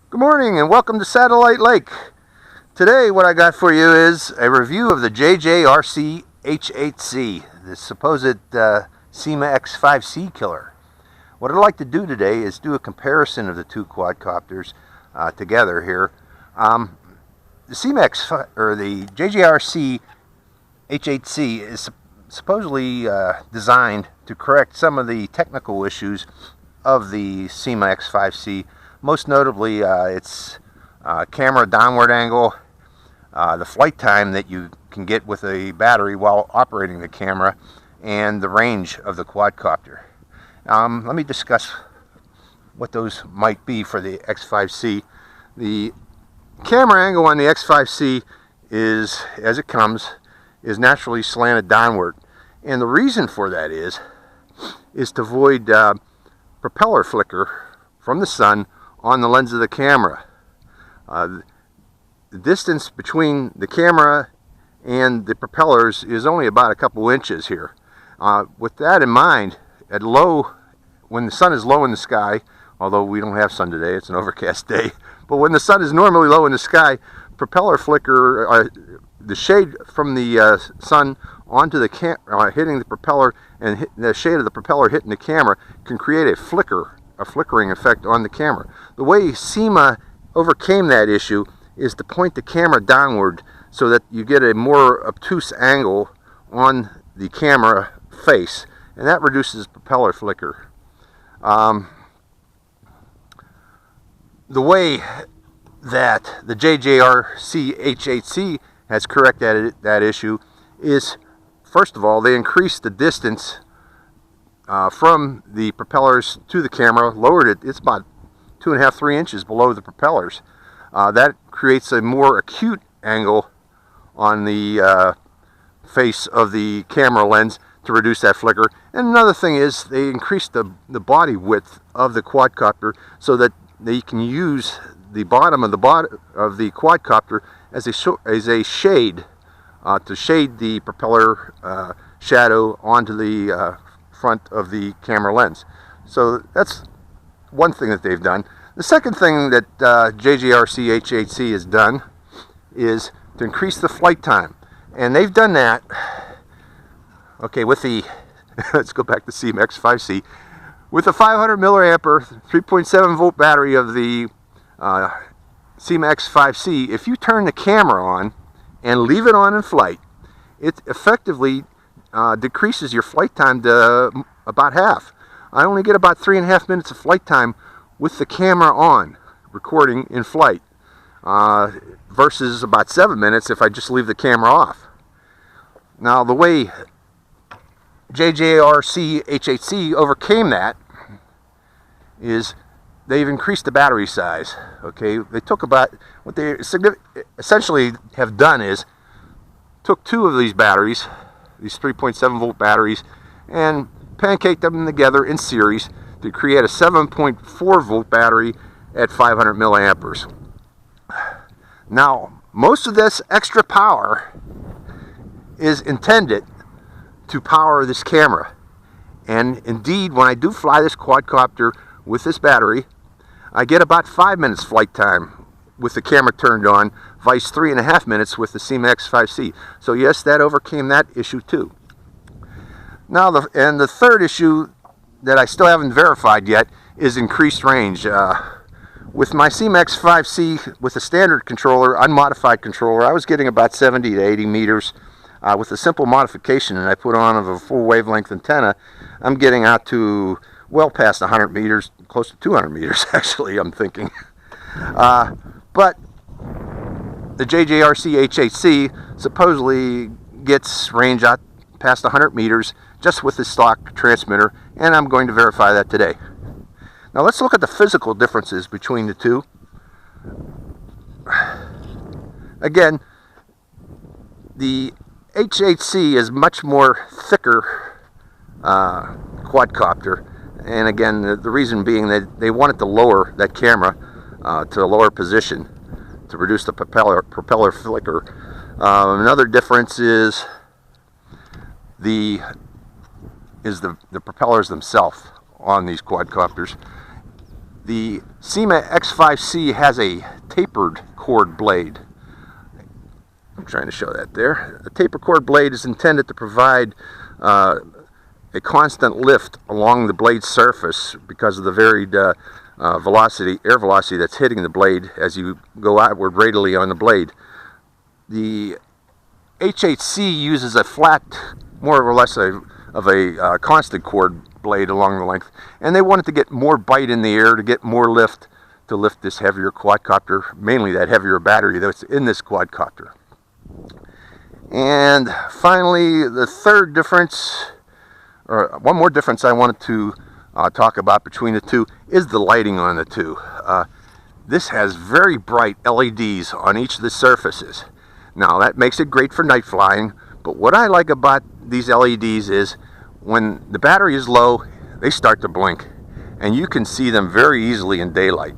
Good morning and welcome to Satellite Lake. Today what I got for you is a review of the JJRC H8C, the supposed SEMA X5C killer. What I'd like to do today is do a comparison of the two quadcopters together here. The SEMA the JJRC H8C is supposedly designed to correct some of the technical issues of the SEMA X5C. Most notably, its camera downward angle, the flight time that you can get with a battery while operating the camera, and the range of the quadcopter. Let me discuss what those might be for the X5C. The camera angle on the X5C is, as it comes, is naturally slanted downward. And the reason for that is to avoid propeller flicker from the sun on the lens of the camera. The distance between the camera and the propellers is only about a couple inches here. With that in mind, at low, when the sun is low in the sky, although we don't have sun today, it's an overcast day, but when the sun is normally low in the sky, propeller flicker, the shade from the sun onto the hitting the propeller and the shade of the propeller hitting the camera can create a flickering effect on the camera. The way SEMA overcame that issue is to point the camera downward so that you get a more obtuse angle on the camera face, and that reduces propeller flicker. The way that the JJRC H8C has corrected that issue is, first of all, they increased the distance from the propellers to the camera, lowered it. It's about 2.5–3 inches below the propellers. That creates a more acute angle on the face of the camera lens to reduce that flicker. And another thing is they increased the body width of the quadcopter so that they can use the bottom of the quadcopter as a shade to shade the propeller shadow onto the front of the camera lens. So that's one thing that they've done. The second thing that JJRC H8C has done is to increase the flight time, and they've done that, okay, with the let's go back to SEMA X5C, with the 500 milliamp 3.7 volt battery of the SEMA X5C. If you turn the camera on and leave it on in flight, it effectively decreases your flight time to about half. I only get about 3.5 minutes of flight time with the camera on, recording in flight, versus about 7 minutes if I just leave the camera off. Now, the way JJRC H8C overcame that is they've increased the battery size. Okay, they took about, what they essentially have done is took two of these batteries, these 3.7 volt batteries, and pancaked them together in series to create a 7.4 volt battery at 500 milliamperes. Now, most of this extra power is intended to power this camera, and indeed, when I do fly this quadcopter with this battery, I get about 5 minutes flight time with the camera turned on, vice 3.5 minutes with the SEMA X5C. So yes, that overcame that issue too. Now, the third issue that I still haven't verified yet is increased range. With my SEMA X5C with a standard controller, unmodified controller, I was getting about 70 to 80 meters. With a simple modification that I put on of a full wavelength antenna, I'm getting out to well past 100 meters, close to 200 meters actually, I'm thinking. But the JJRC H8C supposedly gets range out past 100 meters just with the stock transmitter, and I'm going to verify that today. Now let's look at the physical differences between the two. Again, the H8C is much more thicker quadcopter, and again, the reason being that they wanted to lower that camera to a lower position to reduce the propeller flicker. Another difference is the propellers themselves on these quadcopters. The SEMA X5C has a tapered cord blade. I'm trying to show that there. A tapered cord blade is intended to provide a constant lift along the blade's surface because of the varied air velocity that's hitting the blade as you go outward radially on the blade. The H8C uses a flat, more or less of a constant cord blade along the length, and they wanted to get more bite in the air to get more lift to lift this heavier quadcopter, mainly that heavier battery that's in this quadcopter. And finally, the third difference, or one more difference I wanted to talk about between the two, is the lighting on the two. This has very bright LEDs on each of the surfaces. Now that makes it great for night flying, but what I like about these LEDs is when the battery is low, they start to blink, and you can see them very easily in daylight.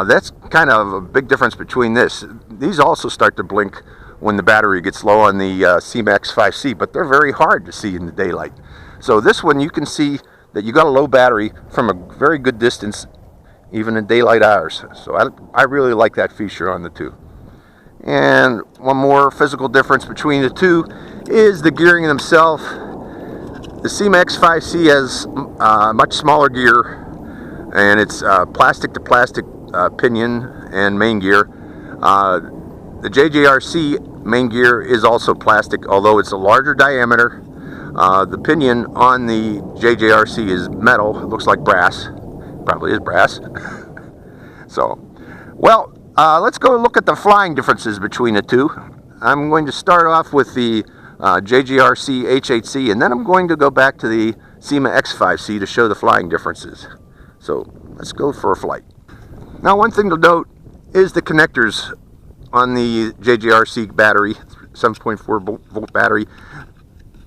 That's kind of a big difference between this. These also start to blink when the battery gets low on the SEMA X5C, but they're very hard to see in the daylight. So this one, you can see that you got a low battery from a very good distance, even in daylight hours. So I really like that feature on the two. And one more physical difference between the two is the gearing themselves. The SEMA X5C has much smaller gear, and it's plastic to plastic pinion and main gear. The JJRC main gear is also plastic, although it's a larger diameter. The pinion on the JJRC is metal. It looks like brass. Probably is brass. So, well, let's go look at the flying differences between the two. I'm going to start off with the JJRC H8C, and then I'm going to go back to the SEMA X5C to show the flying differences. So, let's go for a flight. Now, one thing to note is the connectors on the JJRC battery, 7.4 volt battery.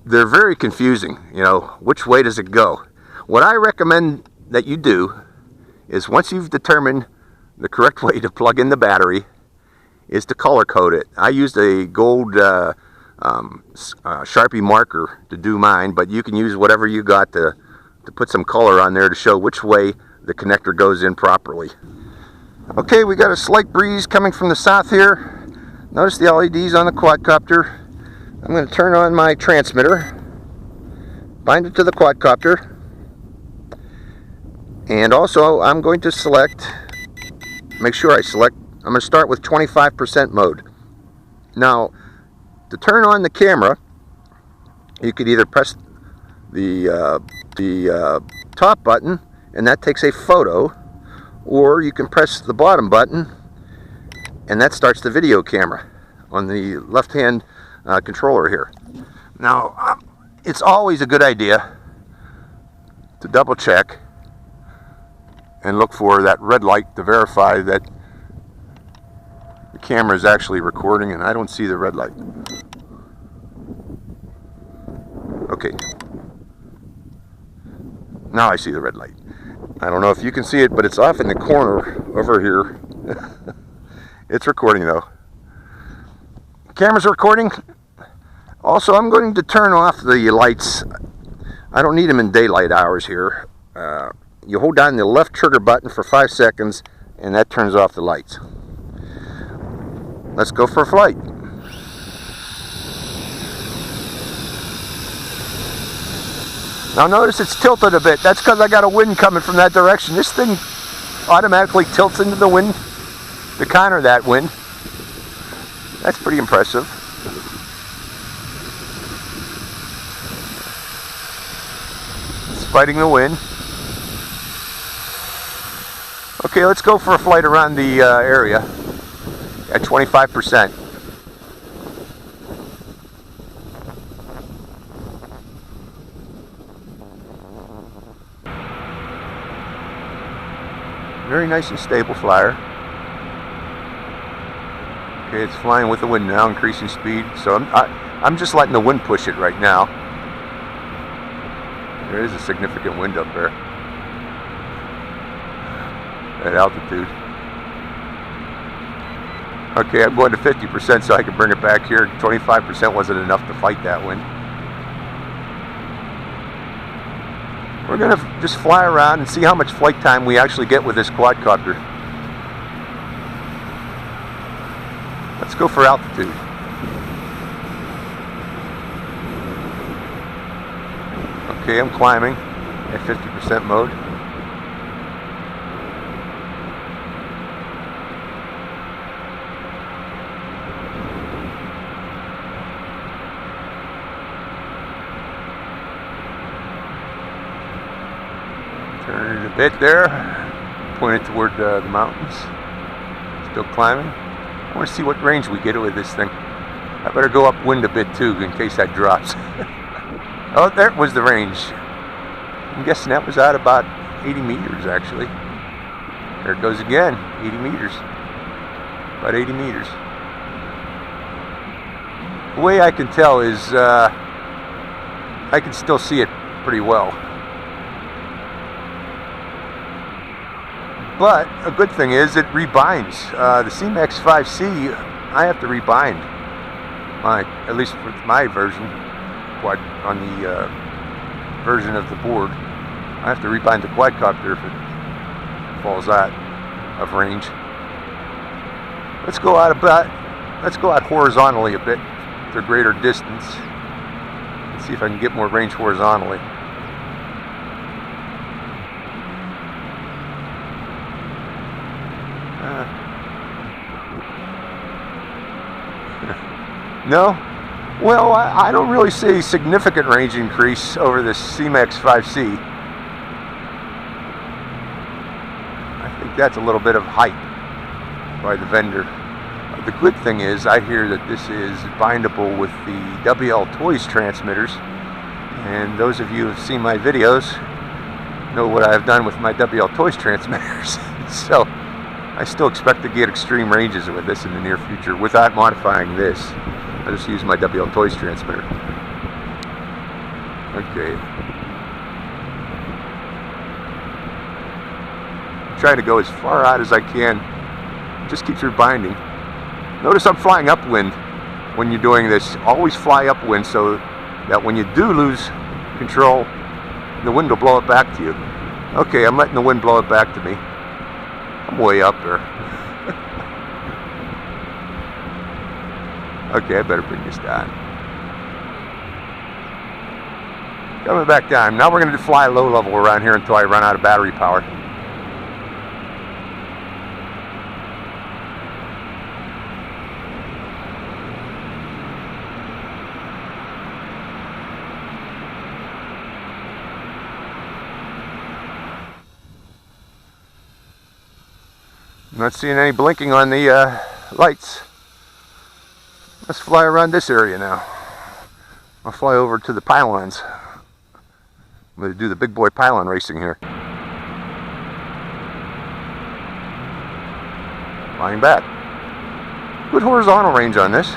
They're very confusing. You know, which way does it go? What I recommend that you do is, once you've determined the correct way to plug in the battery, is to color code it. I used a gold Sharpie marker to do mine, but you can use whatever you got to put some color on there to show which way the connector goes in properly. Okay, we got a slight breeze coming from the south here. Notice the LEDs on the quadcopter. I'm going to turn on my transmitter, bind it to the quadcopter, and also I'm going to make sure I select, I'm going to start with 25% mode. Now, to turn on the camera, you could either press the top button, and that takes a photo, or you can press the bottom button, and that starts the video camera on the left-hand controller here. Now, it's always a good idea to double check and look for that red light to verify that the camera is actually recording, and I don't see the red light. Okay. Now I see the red light. I don't know if you can see it, but it's off in the corner over here. It's recording though. Camera's recording. Also, I'm going to turn off the lights. I don't need them in daylight hours here. You hold down the left trigger button for 5 seconds, and that turns off the lights. Let's go for a flight. Now notice it's tilted a bit. That's because I got a wind coming from that direction. This thing automatically tilts into the wind to counter that wind. That's pretty impressive. It's fighting the wind. Okay, let's go for a flight around the area at 25%. Very nice and stable flyer. Okay, it's flying with the wind now, increasing speed. So I'm just letting the wind push it right now. There is a significant wind up there at altitude. Okay, I'm going to 50% so I can bring it back here. 25% wasn't enough to fight that wind. we're going to just fly around and see how much flight time we actually get with this quadcopter. Let's go for altitude. Okay, I'm climbing at 50% mode. Turn it a bit there, pointed toward the mountains. Still climbing. I want to see what range we get with this thing. I better go upwind a bit too in case that drops. Oh, there was the range. I'm guessing that was out about 80 meters actually. There it goes again, 80 meters. About 80 meters. The way I can tell is I can still see it pretty well. But a good thing is it rebinds. The X5C, I have to rebind. At least with my version, on the version of the board, I have to rebind the quadcopter if it falls out of range. Let's go out horizontally a bit to a greater distance. Let's see if I can get more range horizontally. No? Well, I don't really see significant range increase over this X5C. I think that's a little bit of hype by the vendor. The good thing is I hear that this is bindable with the WL Toys transmitters, and those of you who have seen my videos know what I've done with my WL Toys transmitters. So I still expect to get extreme ranges with this in the near future without modifying this. I just use my WL Toys transmitter. Okay. I'm trying to go as far out as I can. It just keeps rebinding. Notice I'm flying upwind when you're doing this. Always fly upwind so that when you do lose control, the wind will blow it back to you. Okay, I'm letting the wind blow it back to me. I'm way up there. Okay, I better bring this down. Coming back down. Now we're going to fly low level around here until I run out of battery power. I'm not seeing any blinking on the lights. Let's fly around this area now. I'll fly over to the pylons. I'm going to do the big boy pylon racing here. Flying back. Good horizontal range on this.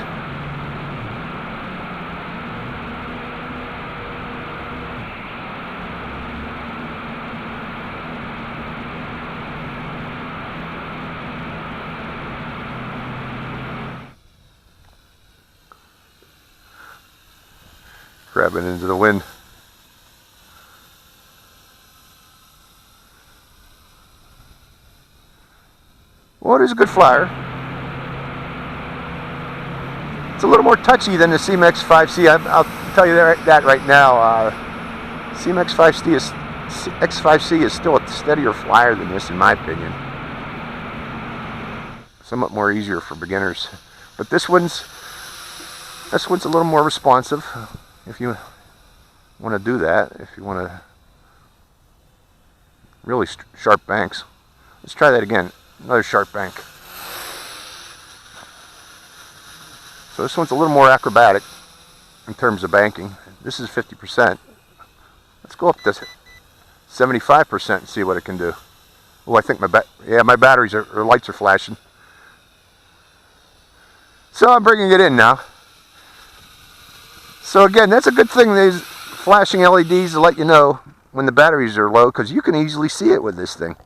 Grabbing into the wind. Well, it is a good flyer. It's a little more touchy than the X5C. I'll tell you that right now. X5C is still a steadier flyer than this, in my opinion. Somewhat more easier for beginners. But this one's a little more responsive. If you want to do that, if you want to really sharp banks. Let's try that again. Another sharp bank. So this one's a little more acrobatic in terms of banking. This is 50%. Let's go up to 75% and see what it can do. Oh, I think my batteries or lights are flashing. So I'm bringing it in now. So again, that's a good thing, these flashing LEDs to let you know when the batteries are low, because you can easily see it with this thing.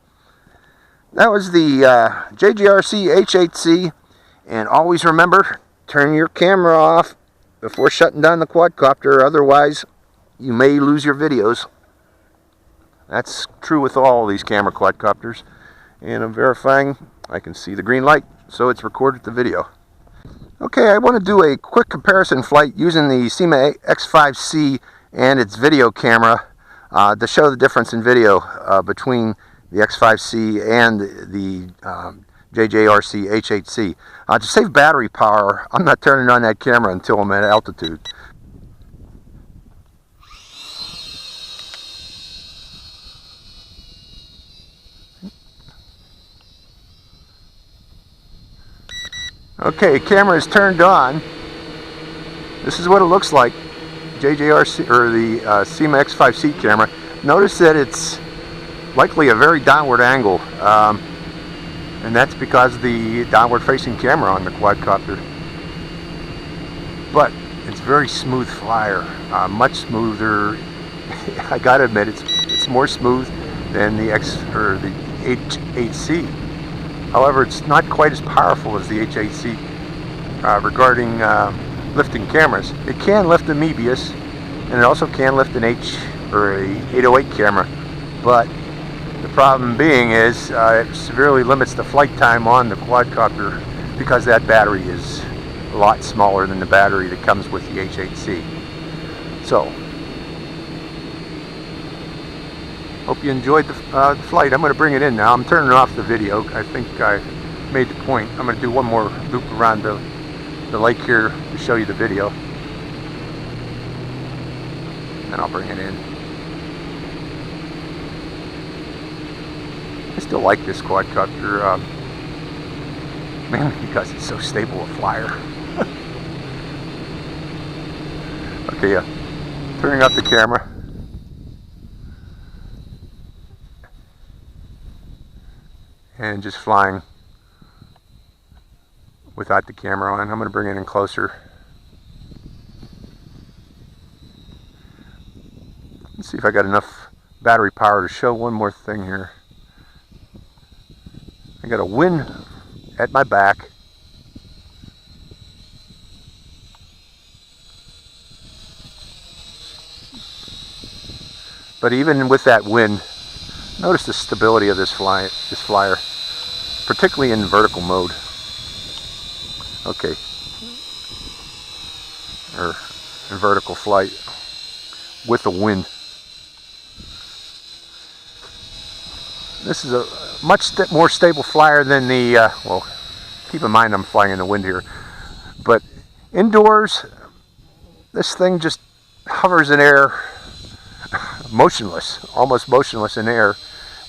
That was the JJRC H8C, and always remember, turn your camera off before shutting down the quadcopter, otherwise you may lose your videos. That's true with all these camera quadcopters. And I'm verifying I can see the green light, so it's recorded the video. Okay, I want to do a quick comparison flight using the Syma X5C and its video camera to show the difference in video between the X5C and the JJRC H8C. To save battery power, I'm not turning on that camera until I'm at altitude. Okay, camera is turned on. This is what it looks like. JJRC or the Syma X5C camera. Notice that it's likely a very downward angle, and that's because the downward facing camera on the quadcopter. But it's very smooth flyer, much smoother. I gotta admit, it's more smooth than the H8C. However, it's not quite as powerful as the H8C regarding lifting cameras. It can lift a Mebius, and it also can lift an a 808 camera, but the problem being is it severely limits the flight time on the quadcopter because that battery is a lot smaller than the battery that comes with the H8C. So, hope you enjoyed the flight. I'm going to bring it in now. I'm turning off the video. I think I made the point. I'm going to do one more loop around the lake here to show you the video. And then I'll bring it in. I still like this quadcopter, mainly because it's so stable a flyer. Okay, turning off the camera. And just flying without the camera on. I'm going to bring it in closer. Let's see if I got enough battery power to show one more thing here. I got a wind at my back. But even with that wind, notice the stability of this flyer, particularly in vertical mode. Okay, or in vertical flight with the wind. This is a much more stable flyer than the, well, keep in mind I'm flying in the wind here, but indoors, this thing just hovers in air, motionless, almost motionless in air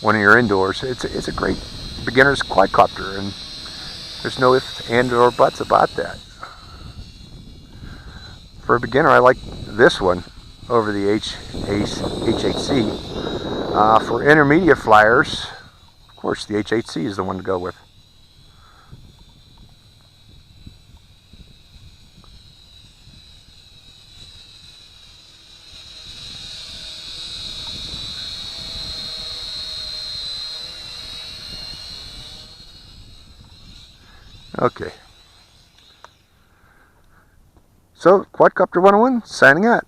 when you're indoors. It's a great beginner's quadcopter, and there's no ifs, and, or buts about that. For a beginner, I like this one over the H8C. For intermediate flyers, of course, the H8C is the one to go with. Okay. So, Quadcopter 101, signing out.